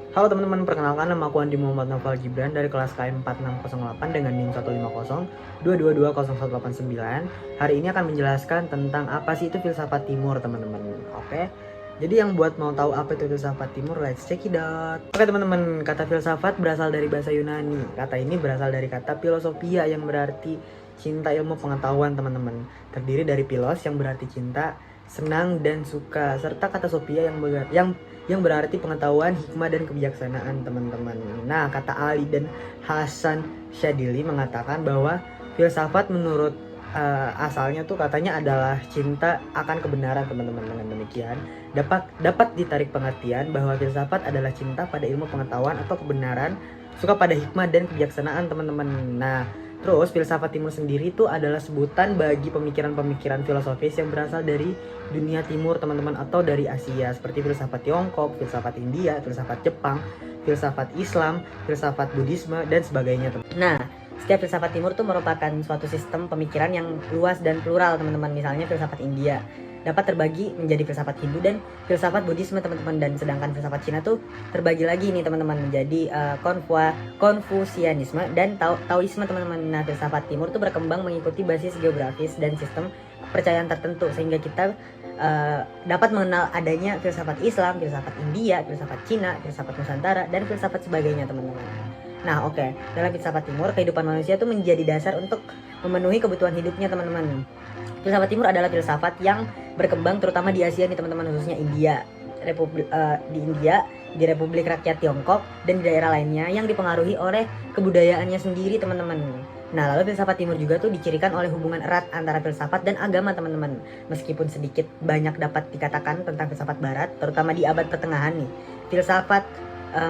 Halo teman-teman, perkenalkan nama aku Andi Muhammad Noval Gibran dari kelas KM 4608 dengan NIM 150 2220189. Hari ini akan menjelaskan tentang apa sih itu filsafat timur, teman-teman. Oke. Jadi yang buat mau tahu apa itu filsafat timur, let's check it out. Oke teman-teman, kata filsafat berasal dari bahasa Yunani. Kata ini berasal dari kata filosofia yang berarti cinta ilmu pengetahuan, teman-teman. Terdiri dari philos yang berarti cinta, senang dan suka, serta kata sophia yang berarti pengetahuan, hikmah, dan kebijaksanaan, teman-teman. Nah, kata Ali dan Hasan Syadili mengatakan bahwa filsafat menurut asalnya tuh katanya adalah cinta akan kebenaran, teman-teman. Dengan demikian, dapat ditarik pengertian bahwa filsafat adalah cinta pada ilmu pengetahuan atau kebenaran, suka pada hikmah dan kebijaksanaan, teman-teman. Nah, terus filsafat timur sendiri itu adalah sebutan bagi pemikiran-pemikiran filosofis yang berasal dari dunia timur, teman-teman, atau dari Asia, seperti filsafat Tiongkok, filsafat India, filsafat Jepang, filsafat Islam, filsafat Buddhisme, dan sebagainya. Nah, setiap filsafat timur itu merupakan suatu sistem pemikiran yang luas dan plural, teman-teman. Misalnya filsafat India dapat terbagi menjadi filsafat Hindu dan filsafat Buddhisme, teman-teman. Dan sedangkan filsafat Cina tuh terbagi lagi nih, teman-teman, menjadi Konfusianisme dan Taoisme, teman-teman. Nah, filsafat timur tuh berkembang mengikuti basis geografis dan sistem kepercayaan tertentu, sehingga kita dapat mengenal adanya filsafat Islam, filsafat India, filsafat Cina, filsafat Nusantara, dan filsafat sebagainya, teman-teman. Nah, oke. Dalam filsafat timur, kehidupan manusia itu menjadi dasar untuk memenuhi kebutuhan hidupnya, teman-teman. Filsafat timur adalah filsafat yang berkembang terutama di Asia nih, teman-teman, khususnya India, di India, di Republik Rakyat Tiongkok, dan di daerah lainnya yang dipengaruhi oleh kebudayaannya sendiri, teman-teman. Nah, lalu filsafat timur juga tuh dicirikan oleh hubungan erat antara filsafat dan agama, teman-teman. Meskipun sedikit banyak dapat dikatakan tentang filsafat barat, terutama di abad pertengahan nih, filsafat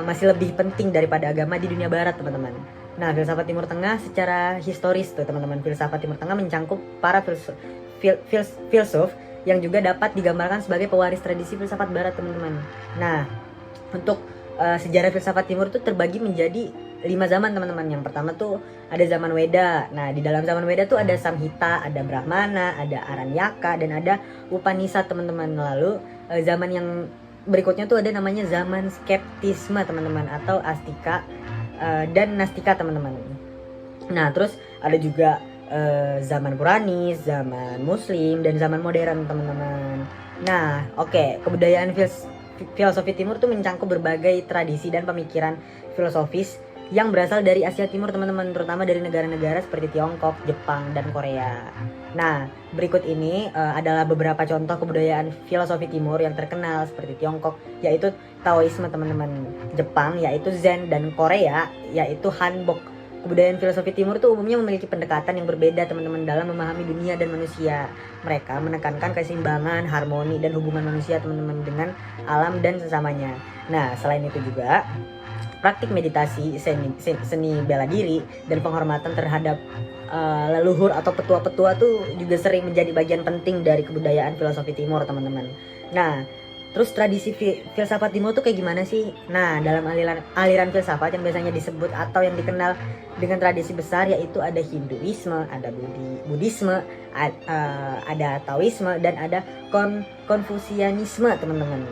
masih lebih penting daripada agama di dunia barat, teman-teman. Nah, filsafat Timur Tengah secara historis tuh, teman-teman, filsafat Timur Tengah mencangkup para filsuf yang juga dapat digambarkan sebagai pewaris tradisi filsafat barat, teman-teman. Nah, untuk sejarah filsafat timur itu terbagi menjadi 5 zaman, teman-teman. Yang pertama tuh ada zaman Weda. Nah, di dalam zaman Weda tuh ada Samhita, ada Brahmana, ada Aranyaka, dan ada Upanishad, teman-teman. Lalu zaman yang berikutnya tuh ada namanya zaman skeptisme, teman-teman, atau Astika dan Nastika, teman-teman. Nah, terus ada juga zaman Puranis, zaman Muslim, dan zaman modern, teman-teman. Nah, oke. Kebudayaan filosofi timur tuh mencangkup berbagai tradisi dan pemikiran filosofis yang berasal dari Asia Timur, teman-teman, terutama dari negara-negara seperti Tiongkok, Jepang, dan Korea. Nah, berikut ini adalah beberapa contoh kebudayaan filosofi timur yang terkenal seperti Tiongkok, yaitu Taoisme, teman-teman. Jepang, yaitu Zen, dan Korea, yaitu Hanbok. Kebudayaan filosofi timur itu umumnya memiliki pendekatan yang berbeda, teman-teman, dalam memahami dunia dan manusia. Mereka menekankan keseimbangan, harmoni, dan hubungan manusia, teman-teman, dengan alam dan sesamanya. Nah, selain itu juga praktik meditasi, seni bela diri, dan penghormatan terhadap leluhur atau petua-petua tuh juga sering menjadi bagian penting dari kebudayaan filosofi timur, teman-teman. Nah, terus tradisi filsafat timur tuh kayak gimana sih? Nah, dalam aliran filsafat yang biasanya disebut atau yang dikenal dengan tradisi besar, yaitu ada Hinduisme, ada Buddhisme, ada Taoisme, dan ada Konfusianisme, teman-teman.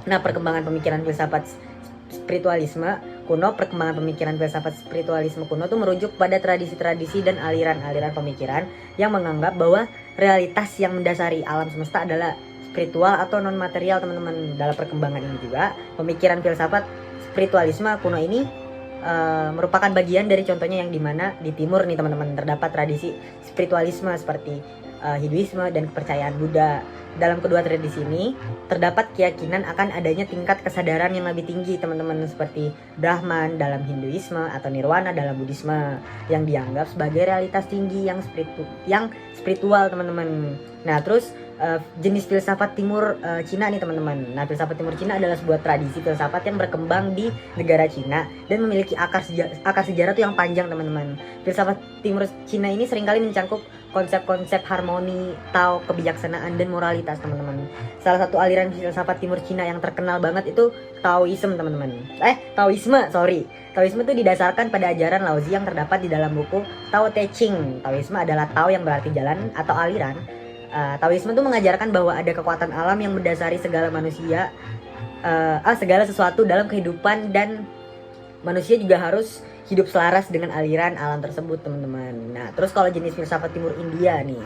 Nah, perkembangan pemikiran filsafat spiritualisme kuno, perkembangan pemikiran filsafat spiritualisme kuno tuh merujuk pada tradisi-tradisi dan aliran-aliran pemikiran yang menganggap bahwa realitas yang mendasari alam semesta adalah spiritual atau non material, teman-teman. Dalam perkembangan ini juga pemikiran filsafat spiritualisme kuno ini merupakan bagian dari contohnya yang dimana di timur nih, teman-teman, terdapat tradisi spiritualisme seperti Hinduisme dan kepercayaan Buddha. Dalam kedua tradisi ini terdapat keyakinan akan adanya tingkat kesadaran yang lebih tinggi, teman-teman, seperti Brahman dalam Hinduisme atau Nirwana dalam Buddhisme, yang dianggap sebagai realitas tinggi yang spiritual, teman-teman. Nah, terus jenis filsafat timur Cina nih, teman-teman. Nah, filsafat timur Cina adalah sebuah tradisi filsafat yang berkembang di negara Cina dan memiliki akar sejarah tuh yang panjang, teman-teman. Filsafat timur Cina ini seringkali mencangkup konsep-konsep harmoni, Tao, kebijaksanaan, dan moralitas, teman-teman. Salah satu aliran filsafat timur Cina yang terkenal banget itu Taoisme, teman-teman. Taoisme itu didasarkan pada ajaran Laozi yang terdapat di dalam buku Tao Te Ching. Taoisme adalah Tao yang berarti jalan atau aliran. Taoisme itu mengajarkan bahwa ada kekuatan alam yang mendasari segala manusia segala sesuatu dalam kehidupan, dan manusia juga harus hidup selaras dengan aliran alam tersebut, teman-teman. Nah, terus kalau jenis filsafat Timur India nih.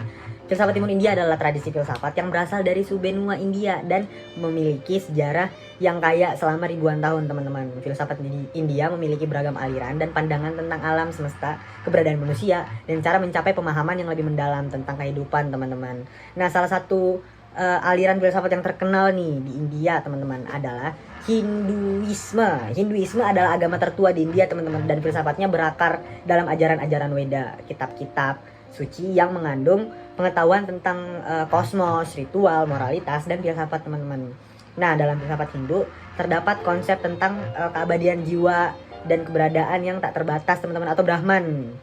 Filsafat Timur India adalah tradisi filsafat yang berasal dari subbenua India dan memiliki sejarah yang kaya selama ribuan tahun, teman-teman. Filsafat di India memiliki beragam aliran dan pandangan tentang alam semesta, keberadaan manusia, dan cara mencapai pemahaman yang lebih mendalam tentang kehidupan, teman-teman. Nah, salah satu aliran filsafat yang terkenal nih di India, teman-teman, adalah Hinduisme. Hinduisme adalah agama tertua di India, teman-teman, dan filsafatnya berakar dalam ajaran-ajaran Weda, kitab-kitab suci yang mengandung pengetahuan tentang kosmos, ritual, moralitas, dan filsafat, teman-teman. Nah, dalam filsafat Hindu terdapat konsep tentang keabadian jiwa dan keberadaan yang tak terbatas, teman-teman, atau Brahman.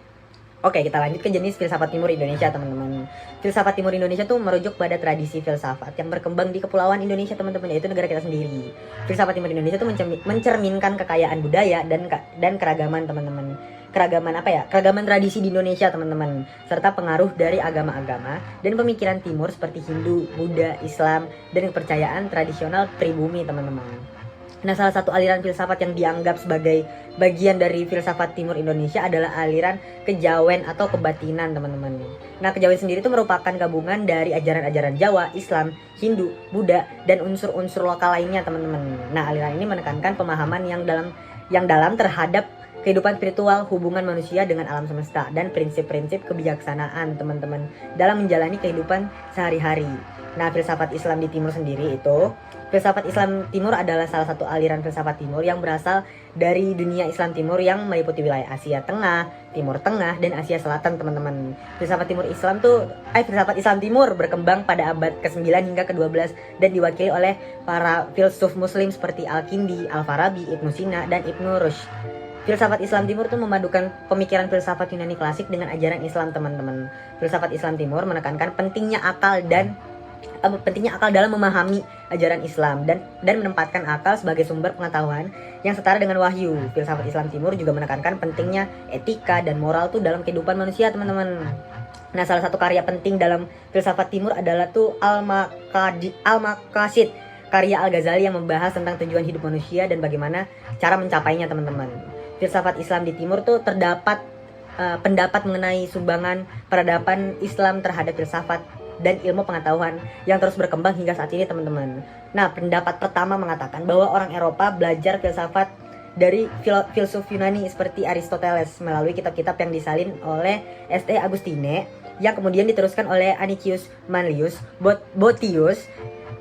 Oke, kita lanjut ke jenis filsafat Timur Indonesia, teman-teman. Filsafat Timur Indonesia tuh merujuk pada tradisi filsafat yang berkembang di Kepulauan Indonesia, teman-teman, yaitu negara kita sendiri. Filsafat Timur Indonesia tuh mencerminkan kekayaan budaya dan keragaman, teman-teman. Keragaman tradisi di Indonesia, teman-teman, serta pengaruh dari agama-agama dan pemikiran Timur seperti Hindu, Buddha, Islam, dan kepercayaan tradisional pribumi, teman-teman. Nah, salah satu aliran filsafat yang dianggap sebagai bagian dari filsafat Timur Indonesia adalah aliran kejawen atau kebatinan, teman-teman. Nah, kejawen sendiri itu merupakan gabungan dari ajaran-ajaran Jawa, Islam, Hindu, Buddha, dan unsur-unsur lokal lainnya, teman-teman. Nah, aliran ini menekankan pemahaman yang dalam terhadap kehidupan spiritual, hubungan manusia dengan alam semesta, dan prinsip-prinsip kebijaksanaan, teman-teman, dalam menjalani kehidupan sehari-hari. Nah, filsafat Islam di Timur sendiri itu, filsafat Islam Timur adalah salah satu aliran filsafat Timur yang berasal dari dunia Islam Timur yang meliputi wilayah Asia Tengah, Timur Tengah, dan Asia Selatan, teman-teman. Filsafat Islam Timur berkembang pada abad ke-9 hingga ke-12 dan diwakili oleh para filsuf muslim seperti Al-Kindi, Al-Farabi, Ibnu Sina, dan Ibnu Rushd. Filsafat Islam Timur itu memadukan pemikiran filsafat Yunani klasik dengan ajaran Islam, teman-teman. Filsafat Islam Timur menekankan pentingnya akal dalam memahami ajaran Islam dan menempatkan akal sebagai sumber pengetahuan yang setara dengan wahyu. Filsafat Islam Timur juga menekankan pentingnya etika dan moral tuh dalam kehidupan manusia, teman-teman. Nah, salah satu karya penting dalam filsafat Timur adalah tuh Al-Maqasid, karya Al-Ghazali yang membahas tentang tujuan hidup manusia dan bagaimana cara mencapainya, teman-teman. Filsafat Islam di Timur tuh terdapat pendapat mengenai sumbangan peradaban Islam terhadap filsafat dan ilmu pengetahuan yang terus berkembang hingga saat ini, teman-teman. Nah, pendapat pertama mengatakan bahwa orang Eropa belajar filsafat dari filsuf Yunani seperti Aristoteles melalui kitab-kitab yang disalin oleh St. Augustine yang kemudian diteruskan oleh Anicius Manlius, Boethius,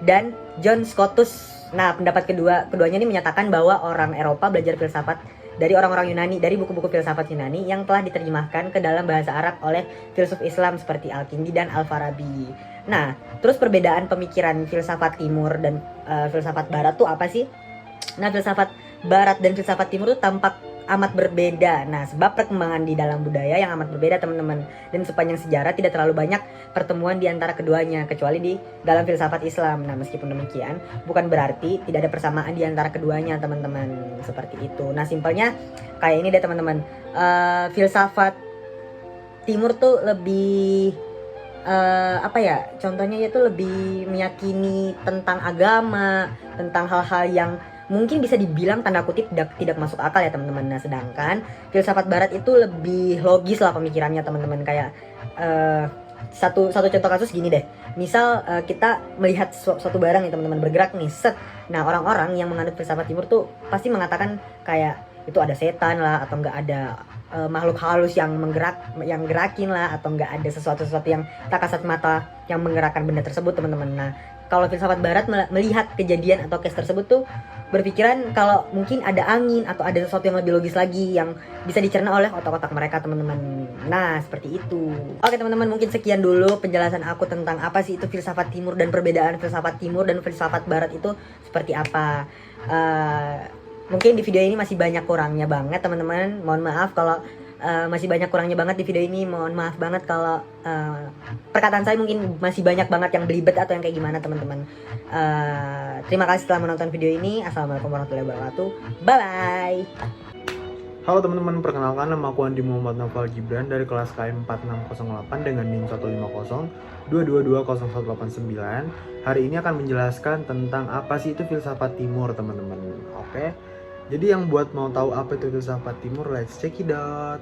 dan John Scotus. Nah, pendapat keduanya ini menyatakan bahwa orang Eropa belajar filsafat dari orang-orang Yunani, dari buku-buku filsafat Yunani yang telah diterjemahkan ke dalam bahasa Arab oleh filsuf Islam seperti Al-Kindi dan Al-Farabi. Nah, terus perbedaan pemikiran filsafat Timur dan filsafat Barat tuh apa sih? Nah, filsafat Barat dan filsafat Timur tuh tampak amat berbeda. Nah, sebab perkembangan di dalam budaya yang amat berbeda, teman-teman. Dan sepanjang sejarah tidak terlalu banyak pertemuan di antara keduanya, kecuali di dalam filsafat Islam. Nah, meskipun demikian, bukan berarti tidak ada persamaan di antara keduanya, teman-teman. Seperti itu. Nah, simpelnya kayak ini deh, teman-teman. Filsafat Timur tuh lebih contohnya itu lebih meyakini tentang agama, tentang hal-hal yang mungkin bisa dibilang tanda kutip tidak masuk akal ya, teman-teman. Nah, sedangkan filsafat Barat itu lebih logis lah pemikirannya, teman-teman. Kayak satu contoh kasus gini deh. Misal kita melihat suatu barang nih, teman-teman, bergerak nih, set. Nah, orang-orang yang menganut filsafat Timur tuh pasti mengatakan kayak itu ada setan lah, atau enggak ada makhluk halus yang gerakin lah, atau enggak ada sesuatu yang tak kasat mata yang menggerakkan benda tersebut, teman-teman. Nah, kalau filsafat Barat melihat kejadian atau case tersebut tuh berpikiran kalau mungkin ada angin atau ada sesuatu yang lebih logis lagi yang bisa dicerna oleh otak-otak mereka, teman-teman. Nah, seperti itu. Oke, teman-teman, mungkin sekian dulu penjelasan aku tentang apa sih itu filsafat Timur dan perbedaan filsafat Timur dan filsafat Barat itu seperti apa. Mungkin di video ini masih banyak kurangnya banget, teman-teman. Mohon maaf kalau masih banyak kurangnya banget di video ini. Mohon maaf banget kalau perkataan saya mungkin masih banyak banget yang belibet atau yang kayak gimana, teman-teman. Terima kasih telah menonton video ini. Assalamualaikum warahmatullahi wabarakatuh. Bye bye. Halo teman-teman, perkenalkan nama aku Andi Muhammad Naufal Gibran dari kelas KM 4608 dengan NIM 150 2220189. Hari ini akan menjelaskan tentang apa sih itu filsafat timur, teman-teman. Oke. Jadi yang buat mau tahu apa itu filsafat timur, let's check it out.